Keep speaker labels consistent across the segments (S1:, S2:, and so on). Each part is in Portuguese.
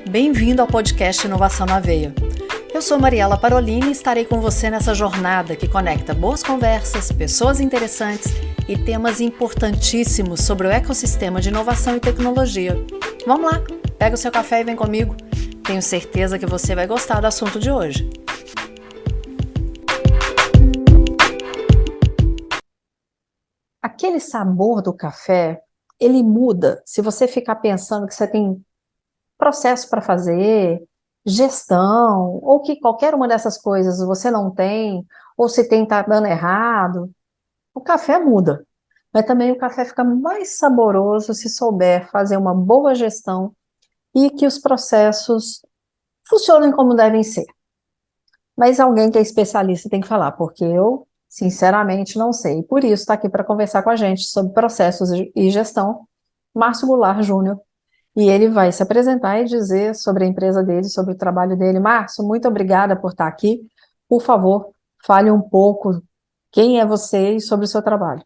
S1: Bem-vindo ao podcast Inovação na Veia. Eu sou Mariela Parolini e estarei com você nessa jornada que conecta boas conversas, pessoas interessantes e temas importantíssimos sobre o ecossistema de inovação e tecnologia. Vamos lá, pega o seu café e vem comigo. Tenho certeza que você vai gostar do assunto de hoje. Aquele sabor do café, ele muda se você ficar pensando que você tem processo para fazer, gestão, ou que qualquer uma dessas coisas você não tem, ou se tem, está dando errado. O café muda, mas também o café fica mais saboroso se souber fazer uma boa gestão e que os processos funcionem como devem ser. Mas alguém que é especialista tem que falar, porque eu, sinceramente, não sei. E por isso está aqui para conversar com a gente sobre processos e gestão, Márcio Goulart Júnior. E ele vai se apresentar e dizer sobre a empresa dele, sobre o trabalho dele. Márcio, muito obrigada por estar aqui. Por favor, fale um pouco quem é você e sobre o seu trabalho.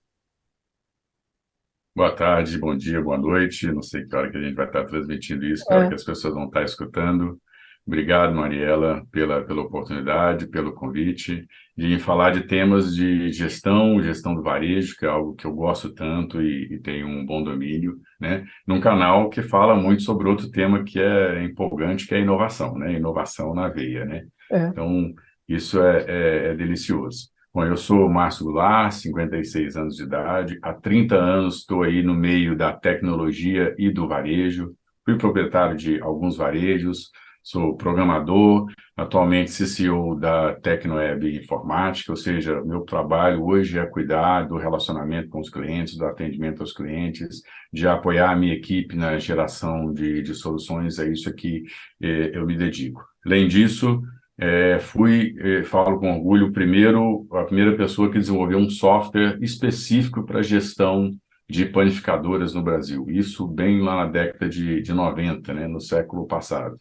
S2: Boa tarde, bom dia, boa noite. Não sei que hora que a gente vai estar transmitindo isso, que hora que as pessoas vão estar escutando. Obrigado, Mariela, pela oportunidade, pelo convite de falar de temas de gestão do varejo, que é algo que eu gosto tanto e tenho um bom domínio, né? Num canal que fala muito sobre outro tema que é empolgante, que é a inovação, né? Inovação na veia, né? Então, isso é delicioso. Bom, eu sou Márcio Goulart, 56 anos de idade, há 30 anos estou aí no meio da tecnologia e do varejo, fui proprietário de alguns varejos, sou programador, atualmente CCO da Tecnoeb Informática, ou seja, meu trabalho hoje é cuidar do relacionamento com os clientes, do atendimento aos clientes, de apoiar a minha equipe na geração de soluções, é isso que eu me dedico. Além disso, falo com orgulho, a primeira pessoa que desenvolveu um software específico para gestão de panificadoras no Brasil, isso bem lá na década de 90, né, no século passado.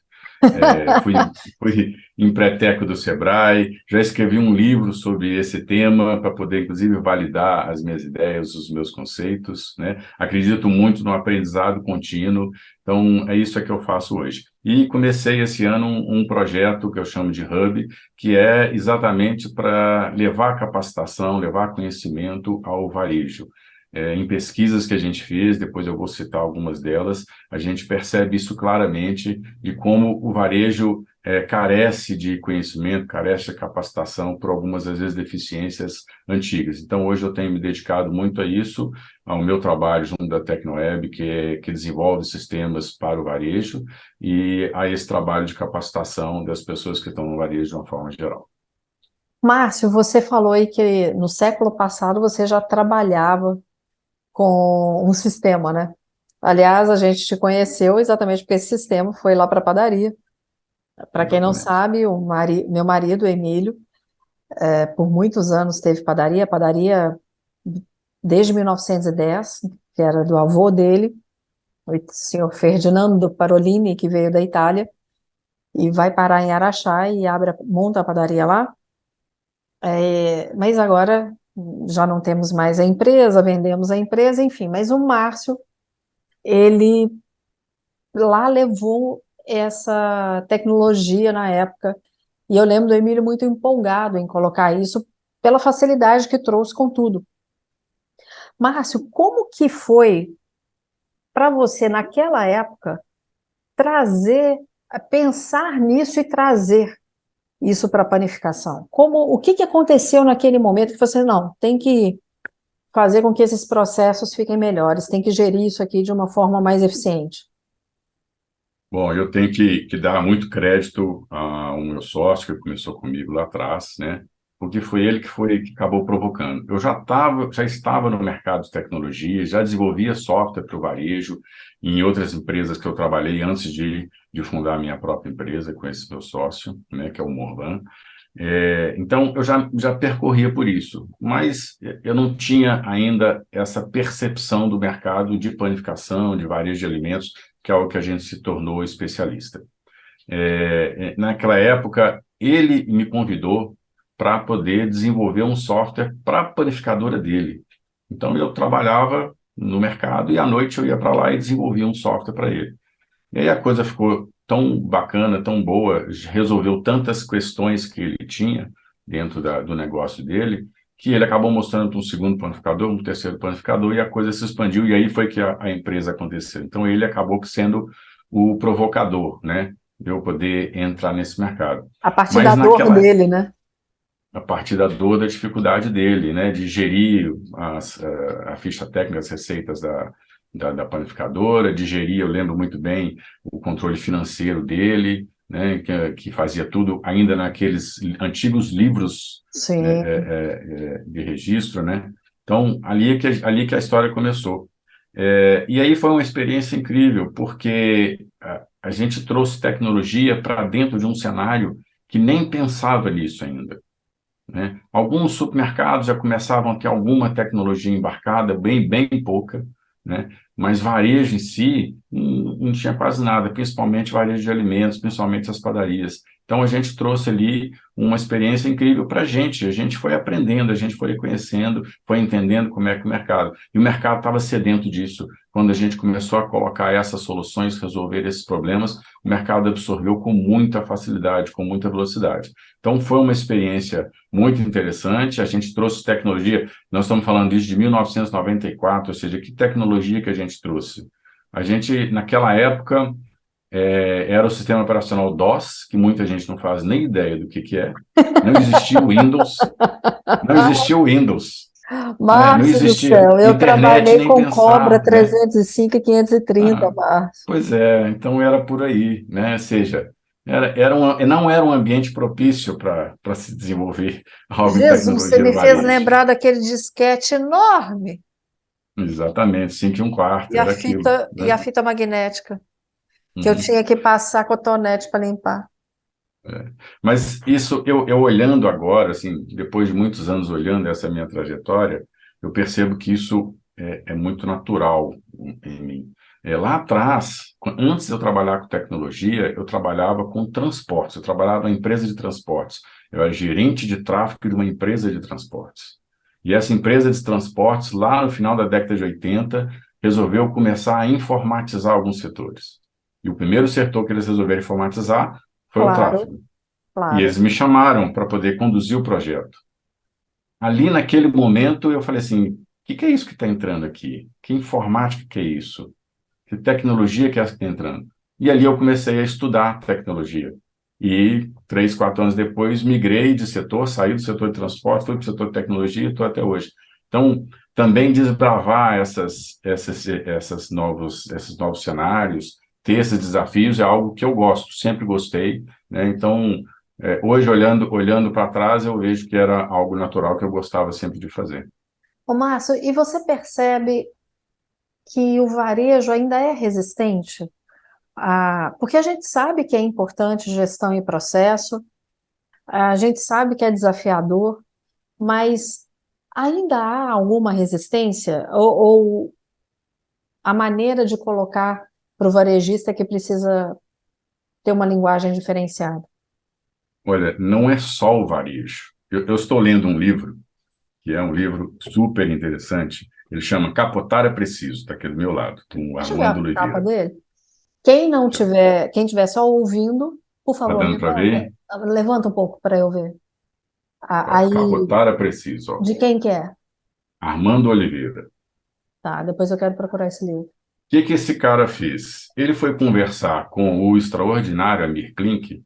S2: Fui empreiteco do Sebrae, já escrevi um livro sobre esse tema para poder, inclusive, validar as minhas ideias, os meus conceitos, né? Acredito muito no aprendizado contínuo, então é isso que eu faço hoje. E comecei esse ano um projeto que eu chamo de Hub, que é exatamente para levar capacitação, levar conhecimento ao varejo. Em pesquisas que a gente fez, depois eu vou citar algumas delas, a gente percebe isso claramente de como o varejo carece de conhecimento, carece de capacitação por algumas, às vezes, deficiências antigas. Então, hoje eu tenho me dedicado muito a isso, ao meu trabalho junto da Tecnoeb, que desenvolve sistemas para o varejo, e a esse trabalho de capacitação das pessoas que estão no varejo de uma forma geral.
S1: Márcio, você falou aí que no século passado você já trabalhava com um sistema, né? Aliás, a gente te conheceu exatamente porque esse sistema foi lá para a padaria. Para quem não sabe, meu marido, Emílio, por muitos anos teve padaria desde 1910, que era do avô dele, o senhor Ferdinando Parolini, que veio da Itália, e vai parar em Araxá e monta a padaria lá. Mas agora já não temos mais a empresa, vendemos a empresa, enfim. Mas o Márcio, ele lá levou essa tecnologia na época, e eu lembro do Emílio muito empolgado em colocar isso pela facilidade que trouxe com tudo. Márcio, como que foi para você naquela época pensar nisso e trazer isso para a panificação? O que aconteceu naquele momento que você não tem que fazer com que esses processos fiquem melhores, tem que gerir isso aqui de uma forma mais eficiente?
S2: Bom, eu tenho que dar muito crédito ao meu sócio, que começou comigo lá atrás, né? Porque foi ele que acabou provocando. Eu já estava no mercado de tecnologia, já desenvolvia software para o varejo em outras empresas que eu trabalhei antes de fundar a minha própria empresa com esse meu sócio, né, que é o Morvan. Então, eu já percorria por isso, mas eu não tinha ainda essa percepção do mercado de panificação, de varejo de alimentos, que é o que a gente se tornou especialista. Naquela época, ele me convidou para poder desenvolver um software para a panificadora dele. Então, eu trabalhava no mercado e à noite eu ia para lá e desenvolvia um software para ele. E aí a coisa ficou tão bacana, tão boa, resolveu tantas questões que ele tinha dentro do negócio dele, que ele acabou mostrando um segundo panificador, um terceiro panificador, e a coisa se expandiu, e aí foi que a empresa aconteceu. Então ele acabou sendo o provocador, né, de eu poder entrar nesse mercado.
S1: A partir da
S2: Mas
S1: dor
S2: naquela
S1: dele, né?
S2: a partir da dor, da dificuldade dele, né, de gerir a ficha técnica, as receitas da panificadora, de gerir, eu lembro muito bem, o controle financeiro dele, né, que fazia tudo ainda naqueles antigos livros
S1: Sim.
S2: de registro, né? Então, ali que a história começou. E aí foi uma experiência incrível, porque a gente trouxe tecnologia para dentro de um cenário que nem pensava nisso ainda, né? Alguns supermercados já começavam a ter alguma tecnologia embarcada, bem pouca, né? Mas varejo em si não tinha quase nada, principalmente varejo de alimentos, principalmente as padarias. Então a gente trouxe ali uma experiência incrível para a gente foi aprendendo, a gente foi conhecendo, foi entendendo como é que o mercado. E o mercado estava sedento disso. Quando a gente começou a colocar essas soluções, resolver esses problemas, o mercado absorveu com muita facilidade, com muita velocidade. Então foi uma experiência muito interessante. A gente trouxe tecnologia, nós estamos falando disso de 1994, ou seja, que tecnologia que a gente trouxe? A gente, naquela época, era o sistema operacional DOS, que muita gente não faz nem ideia do que é. Não existia o Windows, não existia o Windows, né? Não
S1: Márcio do
S2: existia
S1: céu, eu
S2: internet
S1: trabalhei
S2: nem
S1: com Cobra
S2: pensar, né?
S1: 305 e 530,
S2: Ah,
S1: Márcio.
S2: pois é, então era por aí, né? Ou seja, não era um ambiente propício para se desenvolver algo em
S1: Jesus, você
S2: tecnologia do
S1: me fez
S2: varejo.
S1: lembrar daquele disquete enorme
S2: Exatamente, 5 e um quarto, era aquilo,
S1: e a
S2: né?
S1: fita magnética, que eu
S2: Uhum.
S1: tinha que passar cotonete para limpar.
S2: Mas isso, eu olhando agora, assim, depois de muitos anos olhando essa minha trajetória, eu percebo que isso é muito natural em mim. Lá atrás, antes de eu trabalhar com tecnologia, eu trabalhava com transportes, eu trabalhava em empresa de transportes. Eu era gerente de tráfego de uma empresa de transportes. E essa empresa de transportes, lá no final da década de 80, resolveu começar a informatizar alguns setores. E o primeiro setor que eles resolveram informatizar foi o
S1: Claro,
S2: tráfego. E
S1: claro.
S2: eles me chamaram para poder conduzir o projeto. Ali, naquele momento, eu falei assim: o que é isso que está entrando aqui? Que informática que é isso? Que tecnologia que é essa que está entrando? E ali eu comecei a estudar tecnologia. E 3, 4 anos depois, migrei de setor, saí do setor de transporte, fui para o setor de tecnologia e estou até hoje. Então, também desbravar esses novos cenários, ter esses desafios é algo que eu gosto, sempre gostei, né? Então, hoje, olhando para trás, eu vejo que era algo natural que eu gostava sempre de fazer.
S1: Ô, Márcio, e você percebe que o varejo ainda é resistente? Porque a gente sabe que é importante gestão e processo, a gente sabe que é desafiador, mas ainda há alguma resistência? Ou a maneira de colocar para o varejista que precisa ter uma linguagem diferenciada?
S2: Olha, não é só o varejo. Eu estou lendo um livro, que é um livro super interessante. Ele chama Capotar é Preciso, está aqui do meu lado, com o
S1: Deixa eu ver a
S2: Armando
S1: capa
S2: Oliveira.
S1: dele. Quem não tiver, quem tiver só ouvindo, por
S2: Está
S1: favor,
S2: dando para ver?
S1: levanta um pouco para eu ver. Aí,
S2: Capotar é Preciso, ó.
S1: de quem que é?
S2: Armando Oliveira. O
S1: Tá, depois eu quero procurar esse livro.
S2: que esse cara fez? Ele foi conversar com o extraordinário Amir Klink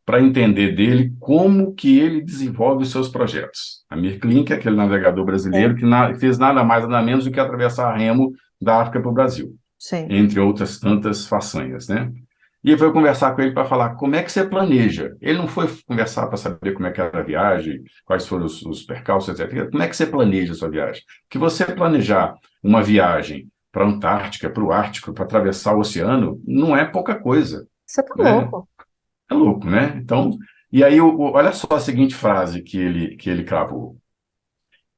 S2: para entender dele como que ele desenvolve os seus projetos. Amir Klink é aquele navegador brasileiro
S1: Sim,
S2: que fez nada mais, nada menos do que atravessar a remo da África para o Brasil,
S1: sim.
S2: entre outras tantas façanhas, né? E foi conversar com ele para falar como é que você planeja. Ele não foi conversar para saber como é que era a viagem, quais foram os percalços, etc. Como é que você planeja a sua viagem? Que você planejar uma viagem para a Antártica, para o Ártico, para atravessar o oceano, não é pouca coisa,
S1: Você tá
S2: né?
S1: louco.
S2: É louco, né? Então, e aí, olha só a seguinte frase que ele cravou.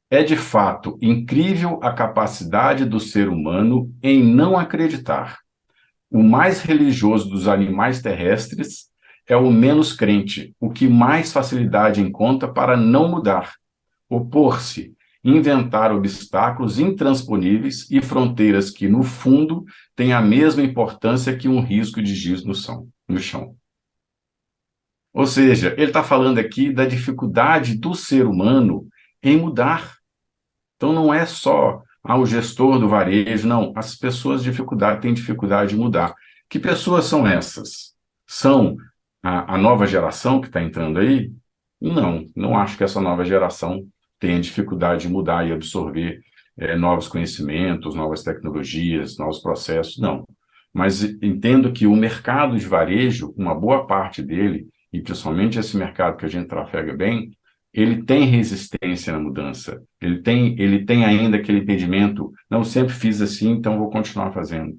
S2: É de fato incrível a capacidade do ser humano em não acreditar. O mais religioso dos animais terrestres é o menos crente, o que mais facilidade encontra para não mudar, opor-se, inventar obstáculos intransponíveis e fronteiras que, no fundo, têm a mesma importância que um risco de giz no chão. Ou seja, ele está falando aqui da dificuldade do ser humano em mudar. Então, não é só o gestor do varejo, não. As pessoas têm dificuldade de mudar. Que pessoas são essas? São a nova geração que está entrando aí? Não, não acho que essa nova geração tenha dificuldade de mudar e absorver novos conhecimentos, novas tecnologias, novos processos, não. Mas entendo que o mercado de varejo, uma boa parte dele, e principalmente esse mercado que a gente trafega bem, ele tem resistência na mudança, ele tem ainda aquele impedimento, não sempre fiz assim, então vou continuar fazendo.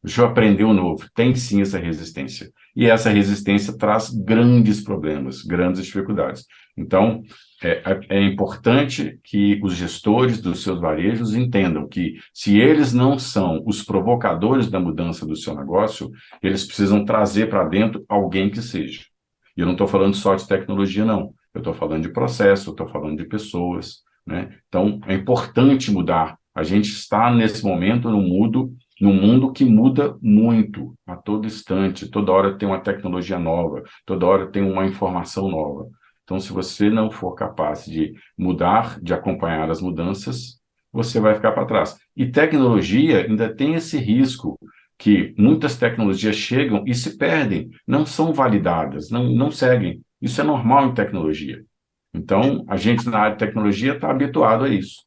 S2: Deixa eu aprender o novo. Tem sim essa resistência. E essa resistência traz grandes problemas, grandes dificuldades. Então, é importante que os gestores dos seus varejos entendam que, se eles não são os provocadores da mudança do seu negócio, eles precisam trazer para dentro alguém que seja. E eu não estou falando só de tecnologia, não. Eu estou falando de processo, eu estou falando de pessoas, né? Então, é importante mudar. A gente está, nesse momento, num mundo que muda muito, a todo instante. Toda hora tem uma tecnologia nova, toda hora tem uma informação nova. Então, se você não for capaz de mudar, de acompanhar as mudanças, você vai ficar para trás. E tecnologia ainda tem esse risco, que muitas tecnologias chegam e se perdem, não são validadas, não seguem. Isso é normal em tecnologia. Então, a gente na área de tecnologia está habituado a isso.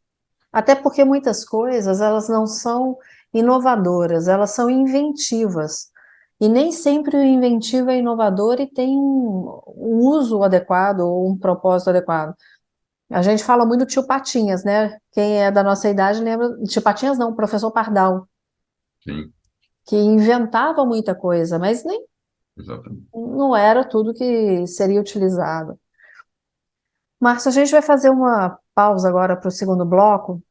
S1: Até porque muitas coisas, elas não são inovadoras, elas são inventivas. E nem sempre o inventivo é inovador e tem um uso adequado ou um propósito adequado. A gente fala muito do tio Patinhas, né? Quem é da nossa idade lembra. Tio Patinhas não, o professor Pardal,
S2: Sim,
S1: que inventava muita coisa, mas nem
S2: exatamente.
S1: não era tudo que seria utilizado. Márcio, a gente vai fazer uma pausa agora para o segundo bloco,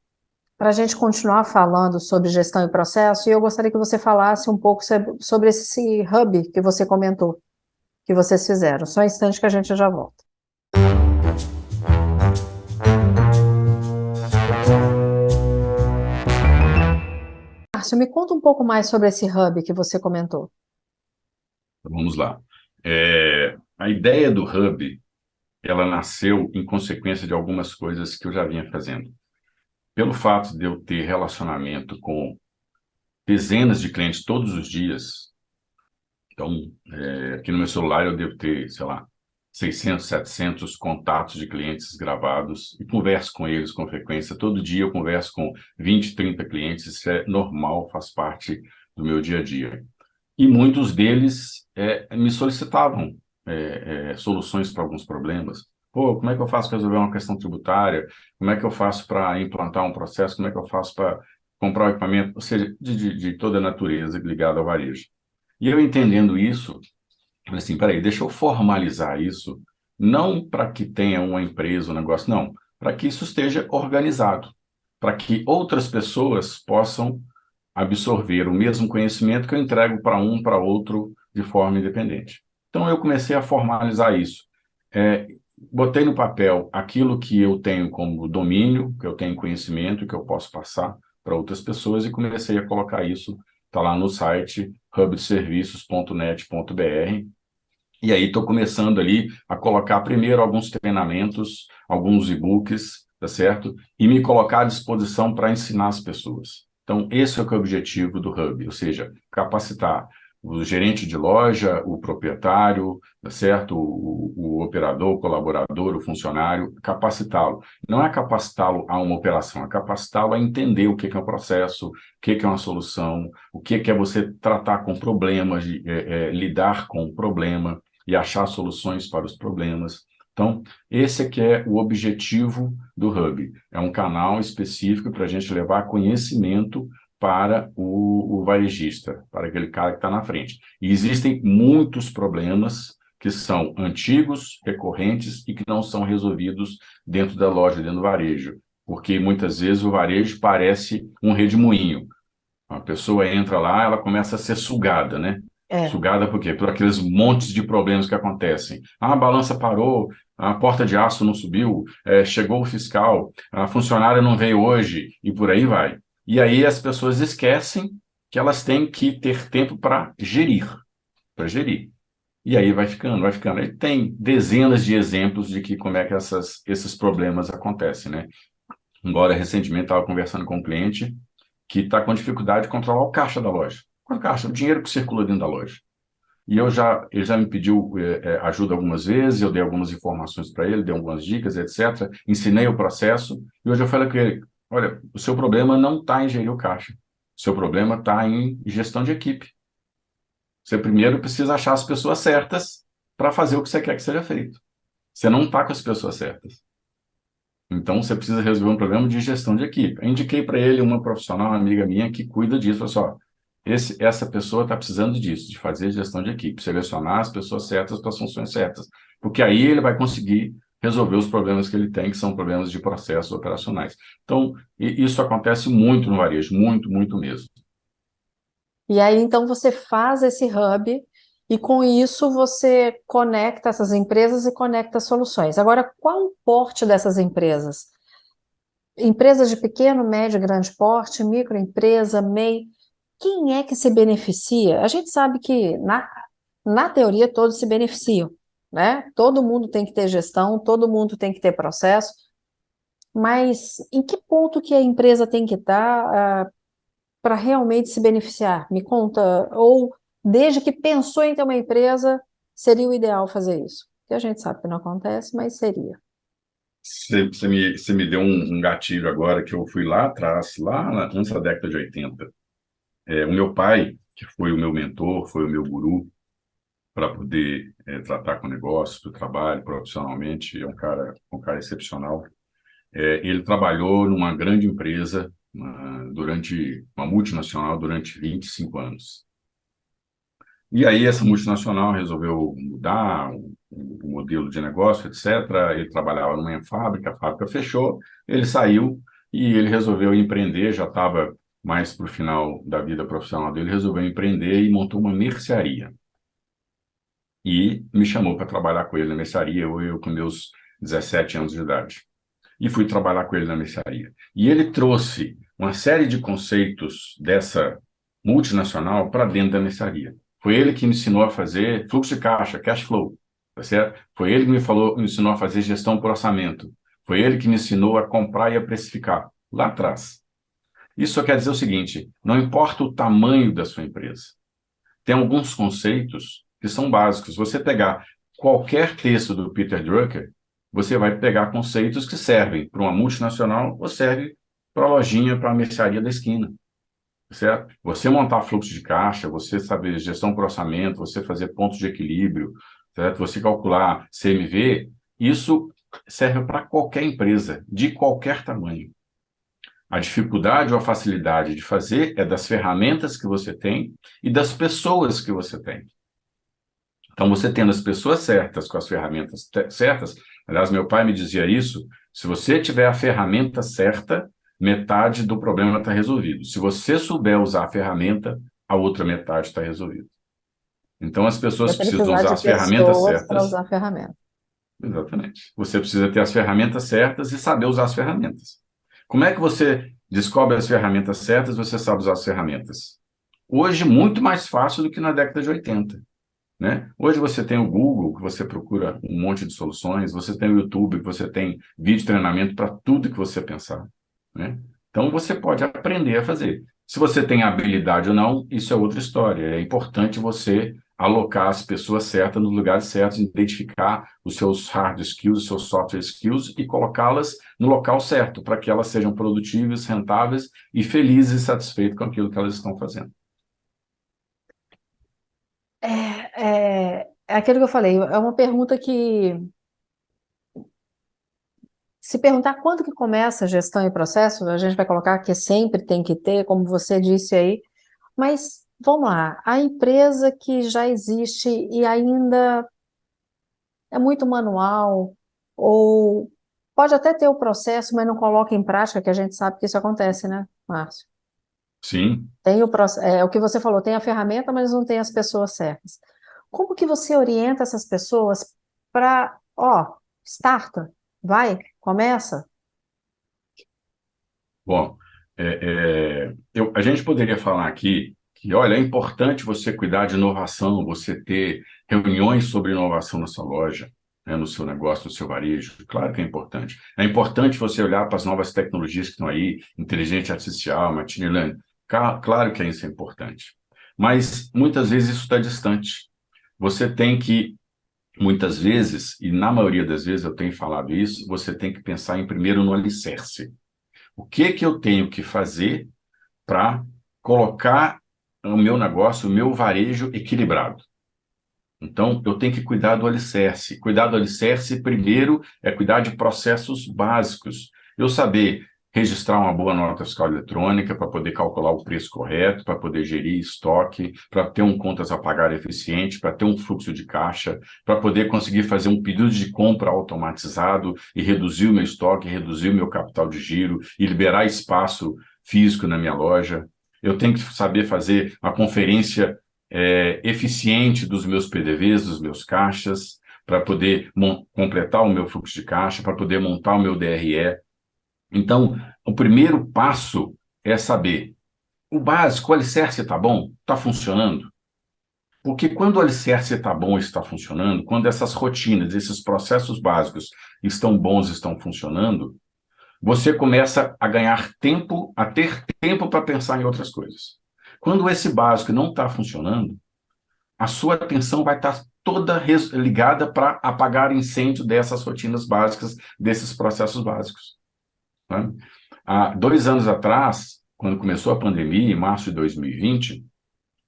S1: para a gente continuar falando sobre gestão e processo, e eu gostaria que você falasse um pouco sobre esse hub que você comentou, que vocês fizeram. Só um instante que a gente já volta. Márcio, me conta um pouco mais sobre esse hub que você comentou.
S2: Vamos lá. A ideia do Hub, ela nasceu em consequência de algumas coisas que eu já vinha fazendo. Pelo fato de eu ter relacionamento com dezenas de clientes todos os dias, então, aqui no meu celular eu devo ter, sei lá, 600, 700 contatos de clientes gravados e converso com eles com frequência. Todo dia eu converso com 20, 30 clientes, isso é normal, faz parte do meu dia a dia. E muitos deles me solicitavam soluções para alguns problemas. Pô, como é que eu faço para resolver uma questão tributária? Como é que eu faço para implantar um processo? Como é que eu faço para comprar o equipamento? Ou seja, de toda a natureza ligada ao varejo. E eu entendendo isso, falei assim, peraí, deixa eu formalizar isso, não para que tenha uma empresa, um negócio, não, para que isso esteja organizado, para que outras pessoas possam absorver o mesmo conhecimento que eu entrego para um, para outro, de forma independente. Então, eu comecei a formalizar isso. É, Botei no papel aquilo que eu tenho como domínio, que eu tenho conhecimento, que eu posso passar para outras pessoas, e comecei a colocar isso, está lá no site hubdeserviços.net.br. E aí estou começando ali a colocar primeiro alguns treinamentos, alguns e-books, tá certo? E me colocar à disposição para ensinar as pessoas. Então, esse é o objetivo do Hub, ou seja, capacitar o gerente de loja, o proprietário, tá certo? O operador, o colaborador, o funcionário, capacitá-lo. Não é capacitá-lo a uma operação, é capacitá-lo a entender o que é um processo, o que é uma solução, o que é você tratar com problemas, lidar com o problema e achar soluções para os problemas. Então, esse aqui é o objetivo do Hub. É um canal específico para a gente levar conhecimento para o varejista, para aquele cara que está na frente. E existem muitos problemas que são antigos, recorrentes e que não são resolvidos dentro da loja, dentro do varejo, porque muitas vezes o varejo parece um redemoinho. A pessoa entra lá, ela começa a ser sugada, né?
S1: É.
S2: Sugada por quê? Por aqueles montes de problemas que acontecem. Ah, a balança parou, a porta de aço não subiu, chegou o fiscal, a funcionária não veio hoje, e por aí vai. E aí as pessoas esquecem que elas têm que ter tempo para gerir. E aí vai ficando, vai ficando. E tem dezenas de exemplos de que como é que esses problemas acontecem, né? Embora recentemente estava conversando com um cliente que está com dificuldade de controlar o caixa da loja. O caixa, o dinheiro que circula dentro da loja. E ele já me pediu ajuda algumas vezes, eu dei algumas informações para ele, dei algumas dicas, etc. Ensinei o processo, e hoje eu falei com ele, olha, o seu problema não está em gerir o caixa, o seu problema está em gestão de equipe. Você primeiro precisa achar as pessoas certas para fazer o que você quer que seja feito. Você não está com as pessoas certas. Então, você precisa resolver um problema de gestão de equipe. Eu indiquei para ele uma profissional, uma amiga minha, que cuida disso. Falei assim, ó, essa pessoa está precisando disso, de fazer gestão de equipe, selecionar as pessoas certas para as funções certas. Porque aí ele vai conseguir resolver os problemas que ele tem, que são problemas de processos operacionais. Então, isso acontece muito no varejo, muito, muito mesmo.
S1: E aí, então, você faz esse hub e com isso você conecta essas empresas e conecta soluções. Agora, qual o porte dessas empresas? Empresas de pequeno, médio, grande porte, microempresa, MEI. Quem é que se beneficia? A gente sabe que, na teoria, todos se beneficiam, né? Todo mundo tem que ter gestão, todo mundo tem que ter processo, mas em que ponto que a empresa tem que estar, para realmente se beneficiar? Me conta, ou desde que pensou em ter uma empresa, seria o ideal fazer isso? Que a gente sabe que não acontece, mas seria.
S2: Você me deu um gatilho agora que eu fui lá atrás, antes da década de 80. O meu pai, que foi o meu mentor, foi o meu guru, para poder tratar com negócios, do trabalho, profissionalmente. É um cara excepcional. Ele trabalhou numa grande empresa durante uma multinacional durante 25 anos. E aí essa multinacional resolveu mudar o modelo de negócio, etc. Ele trabalhava numa fábrica, a fábrica fechou, ele saiu e ele resolveu empreender, já estava mais para o final da vida profissional dele, resolveu empreender e montou uma mercearia. E me chamou para trabalhar com ele na mercearia, eu com meus 17 anos de idade. E fui trabalhar com ele na mercearia. E ele trouxe uma série de conceitos dessa multinacional para dentro da mercearia. Foi ele que me ensinou a fazer fluxo de caixa, cash flow, tá certo? Foi ele que me ensinou a fazer gestão por orçamento. Foi ele que me ensinou a comprar e a precificar, lá atrás. Isso só quer dizer o seguinte, não importa o tamanho da sua empresa, tem alguns conceitos que são básicos. Você pegar qualquer texto do Peter Drucker, você vai pegar conceitos que servem para uma multinacional ou serve para a lojinha, para a mercearia da esquina, certo? Você montar fluxo de caixa, você saber gestão por orçamento, você fazer pontos de equilíbrio, certo? Você calcular CMV, isso serve para qualquer empresa, de qualquer tamanho. A dificuldade ou a facilidade de fazer é das ferramentas que você tem e das pessoas que você tem. Então, você tendo as pessoas certas com as ferramentas certas, aliás, meu pai me dizia isso, se você tiver a ferramenta certa, metade do problema está resolvido. Se você souber usar a ferramenta, a outra metade está resolvida. Então, as
S1: Vai
S2: pessoas precisam
S1: precisar
S2: usar
S1: de
S2: as ferramentas
S1: pessoas para
S2: certas.
S1: usar a ferramenta.
S2: Exatamente. Você precisa ter as ferramentas certas e saber usar as ferramentas. Como é que você descobre as ferramentas certas e você sabe usar as ferramentas? Hoje, muito mais fácil do que na década de 80. Né? Hoje você tem o Google, que você procura um monte de soluções, você tem o YouTube, que você tem vídeo treinamento para tudo que você pensar. Né? Então você pode aprender a fazer. Se você tem habilidade ou não, isso é outra história. É importante você alocar as pessoas certas nos lugares certos, identificar os seus hard skills, os seus software skills e colocá-las no local certo, para que elas sejam produtivas, rentáveis e felizes e satisfeitas com aquilo que elas estão fazendo.
S1: É aquilo que eu falei, é uma pergunta que, se perguntar quando que começa a gestão e processo, a gente vai colocar que sempre tem que ter, como você disse aí, mas vamos lá, a empresa que já existe e ainda é muito manual, ou pode até ter o processo, mas não coloca em prática, que a gente sabe que isso acontece, né, Márcio?
S2: Sim.
S1: Tem o que você falou, tem a ferramenta, mas não tem as pessoas certas. Como que você orienta essas pessoas para, ó, starta, vai, começa?
S2: Bom, a gente poderia falar aqui que, olha, é importante você cuidar de inovação, você ter reuniões sobre inovação na sua loja, né, no seu negócio, no seu varejo. Claro que é importante. É importante você olhar para as novas tecnologias que estão aí, inteligência artificial, machine learning. Claro que isso é importante. Mas muitas vezes isso está distante. Você tem que, muitas vezes, e na maioria das vezes eu tenho falado isso, você tem que pensar em primeiro no alicerce. O que que eu tenho que fazer para colocar o meu negócio, o meu varejo equilibrado? Então, eu tenho que cuidar do alicerce. Cuidar do alicerce, primeiro, é cuidar de processos básicos. Eu saber registrar uma boa nota fiscal eletrônica para poder calcular o preço correto, para poder gerir estoque, para ter um contas a pagar eficiente, para ter um fluxo de caixa, para poder conseguir fazer um pedido de compra automatizado e reduzir o meu estoque, reduzir o meu capital de giro e liberar espaço físico na minha loja. Eu tenho que saber fazer uma conferência eficiente dos meus PDVs, dos meus caixas, para poder completar o meu fluxo de caixa, para poder montar o meu DRE. Então, o primeiro passo é saber o básico, o alicerce está bom? Está funcionando? Porque quando o alicerce está bom e está funcionando, quando essas rotinas, esses processos básicos estão bons e estão funcionando, você começa a ganhar tempo, a ter tempo para pensar em outras coisas. Quando esse básico não está funcionando, a sua atenção vai estar toda ligada para apagar incêndio dessas rotinas básicas, desses processos básicos. Né? Há 2 anos atrás, quando começou a pandemia, em março de 2020,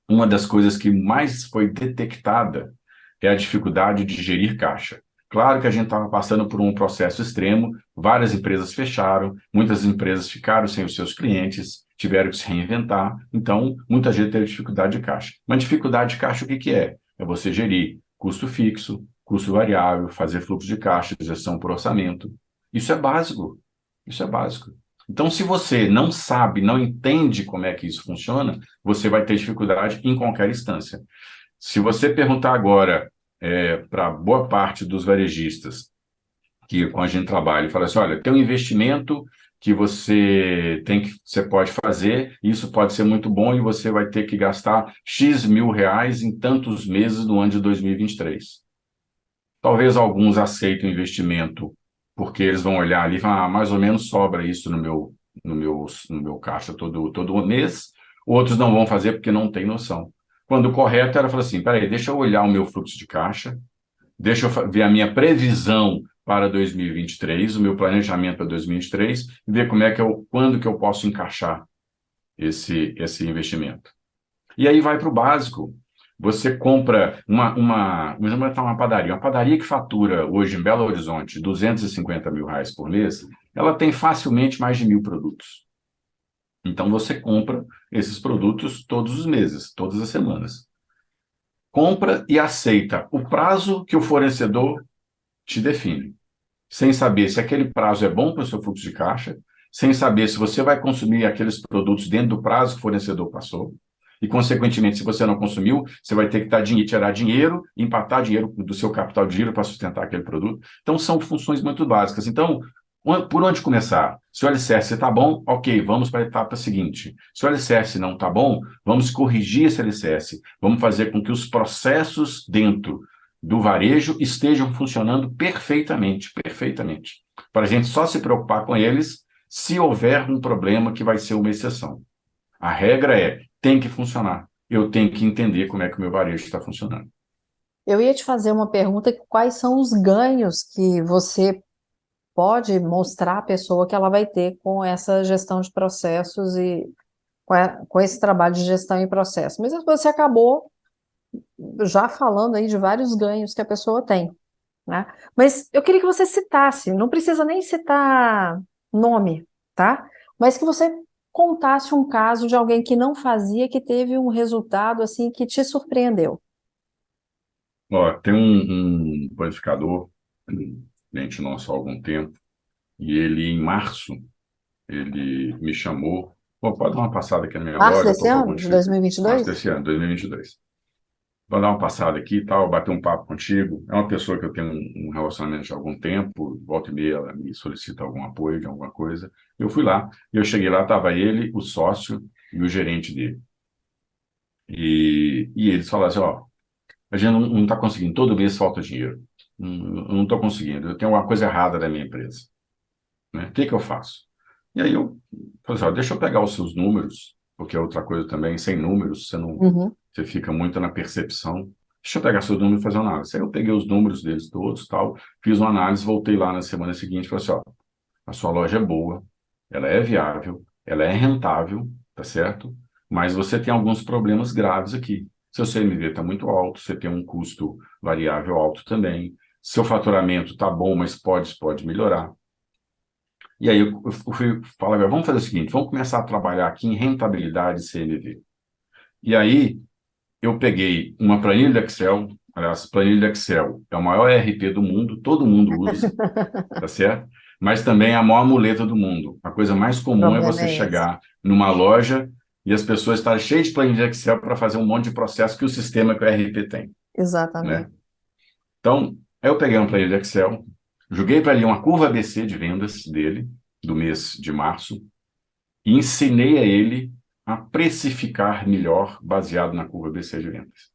S2: uma das coisas que mais foi detectada é a dificuldade de gerir caixa. Claro que a gente estava passando por um processo extremo, várias empresas fecharam, muitas empresas ficaram sem os seus clientes, tiveram que se reinventar, então muita gente teve dificuldade de caixa. Mas dificuldade de caixa o que que é? É você gerir custo fixo, custo variável, fazer fluxo de caixa, gestão por orçamento. Isso é básico. Isso é básico. Então, se você não sabe, não entende como é que isso funciona, você vai ter dificuldade em qualquer instância. Se você perguntar agora para boa parte dos varejistas que com a gente trabalha e falar assim, olha, tem um investimento que você pode fazer, isso pode ser muito bom e você vai ter que gastar X mil reais em tantos meses no ano de 2023. Talvez alguns aceitem o investimento porque eles vão olhar ali e falar, mais ou menos sobra isso no meu caixa todo mês. Outros não vão fazer porque não tem noção. Quando o correto era falar assim, peraí, deixa eu olhar o meu fluxo de caixa, deixa eu ver a minha previsão para 2023, o meu planejamento para 2023, e ver quando que eu posso encaixar esse investimento. E aí vai para o básico. Você compra uma padaria. Uma padaria que fatura hoje em Belo Horizonte 250 mil reais por mês, ela tem facilmente mais de 1.000 produtos. Então você compra esses produtos todos os meses, todas as semanas. Compra e aceita o prazo que o fornecedor te define, sem saber se aquele prazo é bom para o seu fluxo de caixa, sem saber se você vai consumir aqueles produtos dentro do prazo que o fornecedor passou, e, consequentemente, se você não consumiu, você vai ter que tirar dinheiro, empatar dinheiro do seu capital de giro para sustentar aquele produto. Então, são funções muito básicas. Então, por onde começar? Se o alicerce está bom, ok, vamos para a etapa seguinte. Se o alicerce não está bom, vamos corrigir esse alicerce. Vamos fazer com que os processos dentro do varejo estejam funcionando perfeitamente, perfeitamente. Para a gente só se preocupar com eles se houver um problema que vai ser uma exceção. A regra tem que funcionar. Eu tenho que entender como é que o meu varejo está funcionando.
S1: Eu ia te fazer uma pergunta, quais são os ganhos que você pode mostrar à pessoa que ela vai ter com essa gestão de processos e com esse trabalho de gestão em processo. Mas você acabou já falando aí de vários ganhos que a pessoa tem, né? Mas eu queria que você citasse, não precisa nem citar nome, tá? Mas que você contasse um caso de alguém que não fazia, que teve um resultado assim que te surpreendeu.
S2: Ó, tem um planificador, cliente nosso há algum tempo, e ele, em março, ele me chamou Pô, pode dar uma passada aqui na minha
S1: Março
S2: loja,
S1: desse
S2: estou com
S1: ano,
S2: algum
S1: de
S2: difícil. Março
S1: 2022?
S2: desse ano, 2022. Vou dar uma passada aqui e tal, bater um papo contigo. É uma pessoa que eu tenho um relacionamento há algum tempo, volta e meia ela me solicita algum apoio de alguma coisa. Eu fui lá, e eu cheguei lá, estava ele, o sócio e o gerente dele. E eles falaram assim, ó, a gente não está conseguindo, todo mês falta dinheiro. Não estou conseguindo, eu tenho uma coisa errada na minha empresa, né? O que que eu faço? E aí eu falei assim, ó, deixa eu pegar os seus números, porque é outra coisa também, sem números, você não,
S1: Uhum.
S2: você fica muito na percepção. Deixa eu pegar seus números e fazer uma análise. Aí eu peguei os números deles todos, tal, fiz uma análise, voltei lá na semana seguinte e falei assim, ó, a sua loja é boa, ela é viável, ela é rentável, tá certo? Mas você tem alguns problemas graves aqui. Seu CMV está muito alto, você tem um custo variável alto também. Seu faturamento está bom, mas pode melhorar. E aí eu fui falar, vamos fazer o seguinte, vamos começar a trabalhar aqui em rentabilidade CMV. E aí eu peguei uma planilha de Excel, aliás, planilha de Excel é o maior ERP do mundo, todo mundo usa, tá certo? Mas também é a maior muleta do mundo. A coisa mais
S1: O
S2: comum é
S1: problema
S2: você
S1: é esse.
S2: chegar numa loja e as pessoas estarem cheias de planilha de Excel para fazer um monte de processo que o sistema que o ERP tem, né?
S1: Exatamente.
S2: Então, eu peguei uma planilha de Excel, joguei para ali uma curva ABC de vendas dele, do mês de março, e ensinei a ele a precificar melhor baseado na curva ABC de vendas.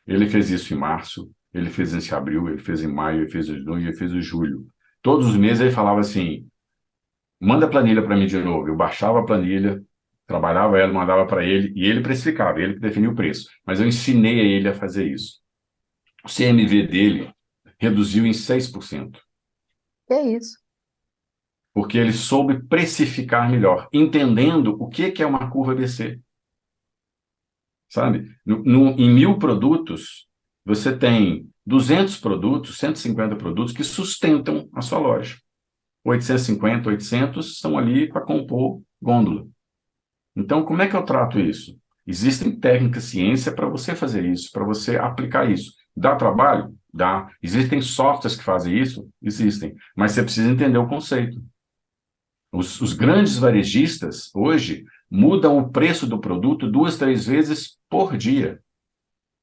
S2: Ele fez isso em março, ele fez isso em abril, ele fez em maio, ele fez em junho, ele fez em julho. Todos os meses ele falava assim, manda a planilha para mim de novo. Eu baixava a planilha, trabalhava ela, mandava para ele, e ele precificava, ele que definia o preço. Mas eu ensinei a ele a fazer isso. O CMV dele reduziu em 6%,
S1: Que é isso?
S2: porque ele soube precificar melhor, entendendo o que é uma curva ABC. Sabe? Em 1.000 produtos, você tem 200 produtos, 150 produtos que sustentam a sua loja. 850, 800 estão ali para compor gôndola. Então, como é que eu trato isso? Existem técnicas, ciência para você fazer isso, para você aplicar isso. Dá trabalho? Dá. Existem softwares que fazem isso? Existem. Mas você precisa entender o conceito. Os grandes varejistas, hoje, mudam o preço do produto 2, 3 vezes por dia,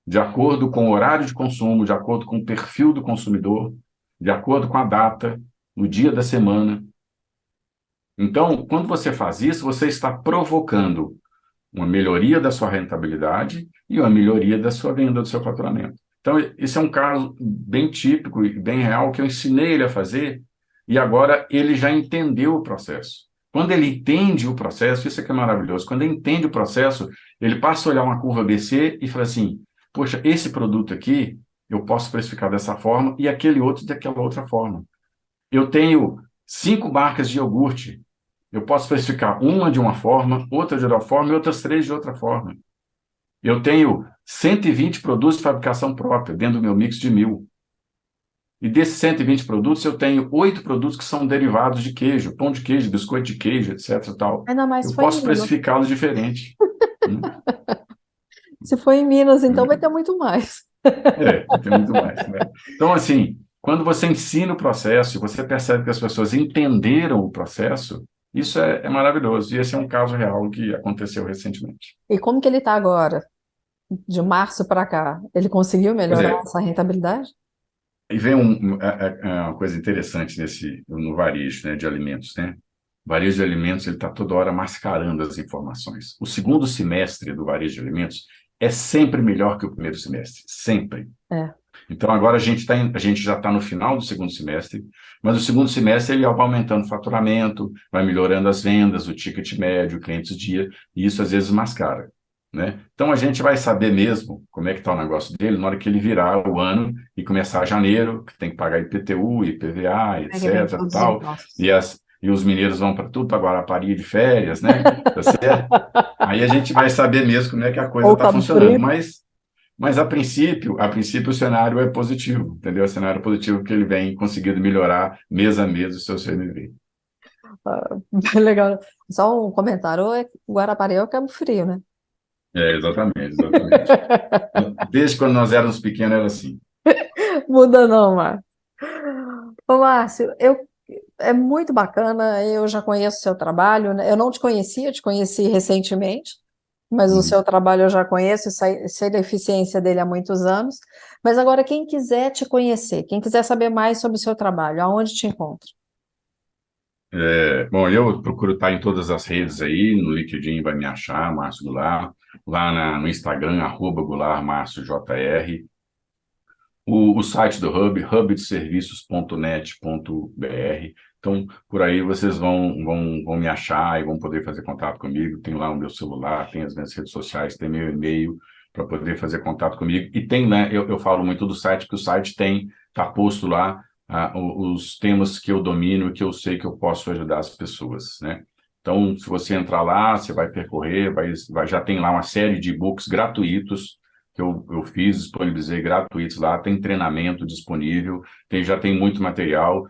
S2: de acordo com o horário de consumo, de acordo com o perfil do consumidor, de acordo com a data, o dia da semana. Então, quando você faz isso, você está provocando uma melhoria da sua rentabilidade e uma melhoria da sua venda, do seu faturamento. Então, esse é um caso bem típico e bem real que eu ensinei ele a fazer e agora ele já entendeu o processo. Quando ele entende o processo, isso é que é maravilhoso, quando ele entende o processo, ele passa a olhar uma curva ABC e fala assim, poxa, esse produto aqui eu posso precificar dessa forma e aquele outro daquela outra forma. Eu tenho 5 marcas de iogurte, eu posso especificar uma de uma forma, outra de outra forma e outras 3 de outra forma. Eu tenho 120 produtos de fabricação própria dentro do meu mix de 1.000. E desses 120 produtos, eu tenho 8 produtos que são derivados de queijo, pão de queijo, biscoito de queijo, etc. Tal.
S1: Ainda mais se
S2: Eu
S1: foi em
S2: posso
S1: Minas.
S2: precificá-los diferente.
S1: Se foi em Minas, então vai ter muito mais.
S2: Tem muito mais, né? Então, assim, quando você ensina o processo e você percebe que as pessoas entenderam o processo, isso é maravilhoso. E esse é um caso real que aconteceu recentemente.
S1: E como que ele está agora, de março para cá? Ele conseguiu
S2: Pois
S1: melhorar
S2: é,
S1: essa rentabilidade?
S2: e vem uma coisa interessante no varejo, né, de alimentos, né? O varejo de alimentos ele está toda hora mascarando as informações. O segundo semestre do varejo de alimentos é sempre melhor que o primeiro semestre, sempre.
S1: É.
S2: Então agora a gente já está no final do segundo semestre, mas o segundo semestre ele vai aumentando o faturamento, vai melhorando as vendas, o ticket médio, o cliente do dia, e isso às vezes mascara. Né? Então a gente vai saber mesmo como é que está o negócio dele na hora que ele virar o ano e começar janeiro, que tem que pagar IPTU, IPVA,
S1: Como é que vem
S2: etc,
S1: todos os
S2: tal,
S1: impostos?
S2: e os mineiros vão para tudo para Guarapari de férias, né? Tá certo? Aí a gente vai saber mesmo como é que a coisa
S1: Ou
S2: está
S1: Cabo
S2: funcionando,
S1: Frio?
S2: mas a princípio o cenário é positivo, entendeu? O cenário é positivo porque ele vem conseguindo melhorar mês a mês o seu CMV.
S1: Ah, legal. Só um comentário, Guarapari é o Cabo Frio, né?
S2: Exatamente, exatamente. Desde quando nós éramos pequenos era assim.
S1: Muda não, Márcio. Ô, Márcio, é muito bacana, eu já conheço o seu trabalho, né? Eu não te conhecia, te conheci recentemente, mas o seu trabalho eu já conheço, sei da eficiência dele há muitos anos. Mas agora, quem quiser te conhecer, quem quiser saber mais sobre o seu trabalho, aonde te encontra?
S2: Bom, eu procuro estar em todas as redes aí, no LinkedIn vai me achar, Márcio Goulart, lá no Instagram, @Goulart Márcio JR, o site do Hub, hubdeserviços.net.br. Então, por aí vocês vão me achar e vão poder fazer contato comigo. Tem lá o meu celular, tem as minhas redes sociais, tem meu e-mail para poder fazer contato comigo. E tem, né, eu falo muito do site, porque o site tá posto lá os temas que eu domino, que eu sei que eu posso ajudar as pessoas, né? Então, se você entrar lá, você vai percorrer, já tem lá uma série de e-books gratuitos que eu fiz, disponibilizei gratuitos lá, tem treinamento disponível, já tem muito material,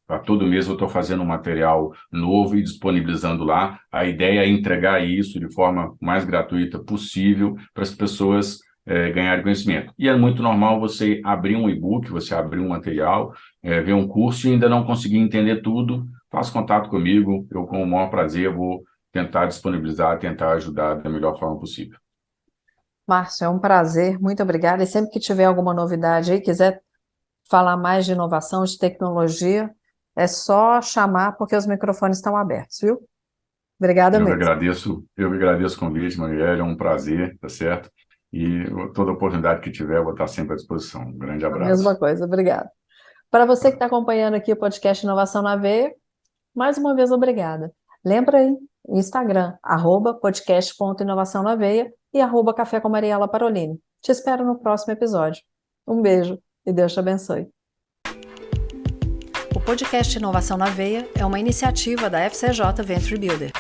S2: a todo mês eu estou fazendo um material novo e disponibilizando lá. A ideia é entregar isso de forma mais gratuita possível para as pessoas ganharem conhecimento. E é muito normal você abrir um e-book, você abrir um material, ver um curso e ainda não conseguir entender tudo, faça contato comigo, eu com o maior prazer vou tentar disponibilizar, tentar ajudar da melhor forma possível.
S1: Márcio, é um prazer, muito obrigada. E sempre que tiver alguma novidade aí, quiser falar mais de inovação, de tecnologia, é só chamar, porque os microfones estão abertos, viu? Obrigada mesmo.
S2: Eu que agradeço o convite, Marielle, é um prazer, tá certo? E toda oportunidade que tiver, eu vou estar sempre à disposição. Um grande
S1: A mesma
S2: abraço.
S1: coisa, obrigada. Para você que está acompanhando aqui o podcast Inovação na Veia, mais uma vez, obrigada. Lembra aí, Instagram, @podcast.inovação na veia e @café com Mariela Parolini. Te espero no próximo episódio. Um beijo e Deus te abençoe. O podcast Inovação na Veia é uma iniciativa da FCJ Venture Builder.